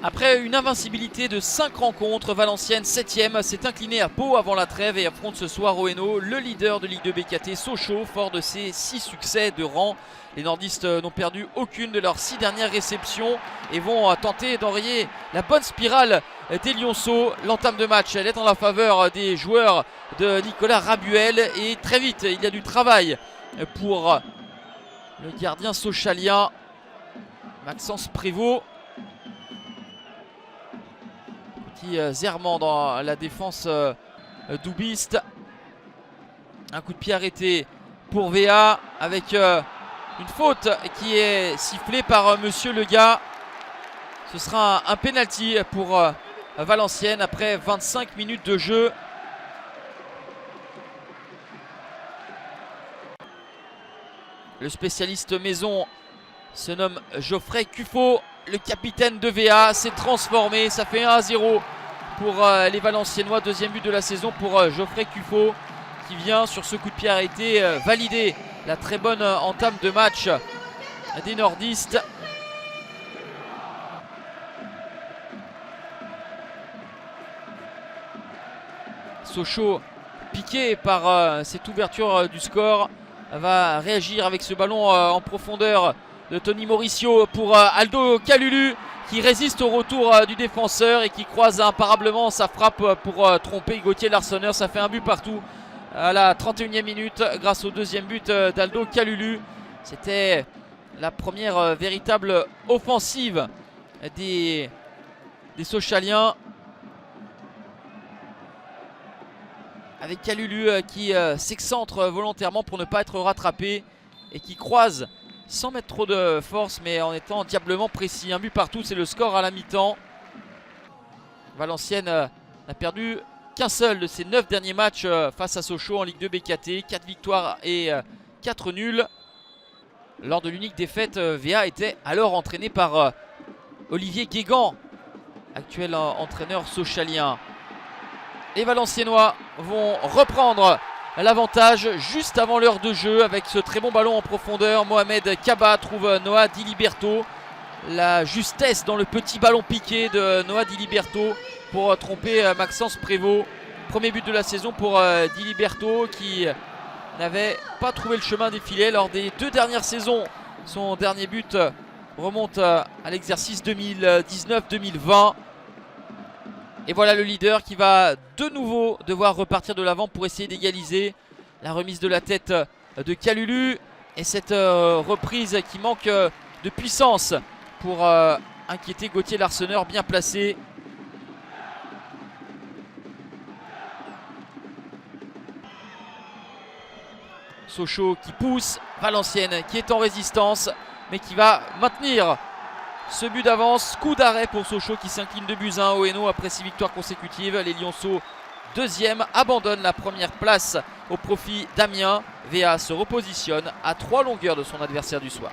Après une invincibilité de 5 rencontres, Valenciennes 7ème s'est incliné à Pau avant la trêve et affronte ce soir au Hainaut le leader de Ligue 2 BKT, Sochaux, fort de ses 6 succès de rang. Les nordistes n'ont perdu aucune de leurs 6 dernières réceptions et vont tenter d'enrayer la bonne spirale des Lionceaux. L'entame de match, elle est en la faveur des joueurs de Nicolas Rabuel et très vite il y a du travail pour le gardien sochalien Maxence Prévost. Zerman dans la défense doubiste. Un coup de pied arrêté pour VA avec une faute qui est sifflée par Monsieur Lega. Ce sera un penalty pour Valenciennes après 25 minutes de jeu. Le spécialiste maison se nomme Geoffrey Cuffot. Le capitaine de VA s'est transformé, ça fait 1-0 pour les Valenciennois. Deuxième but de la saison pour Geoffrey Cuffot qui vient sur ce coup de pied arrêté valider la très bonne entame de match des nordistes. Sochaux, piqué par cette ouverture du score, va réagir avec ce ballon en profondeur de Tony Mauricio pour Aldo Kalulu qui résiste au retour du défenseur et qui croise imparablement sa frappe pour tromper Gauthier Larsonneur. Ça fait un but partout à la 31e minute grâce au deuxième but d'Aldo Kalulu. C'était la première véritable offensive des Sochaliens, avec Kalulu qui s'excentre volontairement pour ne pas être rattrapé et qui croise sans mettre trop de force mais en étant diablement précis. Un but partout, c'est le score à la mi-temps. Valenciennes n'a perdu qu'un seul de ses 9 derniers matchs face à Sochaux en Ligue 2 BKT. 4 victoires et 4 nuls. Lors de l'unique défaite, VA était alors entraîné par Olivier Guégan, actuel entraîneur sochalien. Les Valenciennois vont reprendre l'avantage juste avant l'heure de jeu avec ce très bon ballon en profondeur. Mohamed Kaba trouve Noah Diliberto. La justesse dans le petit ballon piqué de Noah Diliberto pour tromper Maxence Prévost. Premier but de la saison pour Diliberto qui n'avait pas trouvé le chemin des filets lors des 2 dernières saisons. Son dernier but remonte à l'exercice 2019-2020. Et voilà le leader qui va de nouveau devoir repartir de l'avant pour essayer d'égaliser. La remise de la tête de Kalulu et cette reprise qui manque de puissance pour inquiéter Gauthier Larsonneur, bien placé. Sochaux qui pousse, Valenciennes qui est en résistance mais qui va maintenir ce but d'avance. Coup d'arrêt pour Sochaux qui s'incline 2-1 au Hainaut après 6 victoires consécutives. Les Lionceaux, deuxième, abandonnent la première place au profit d'Amiens. VA se repositionne à 3 longueurs de son adversaire du soir.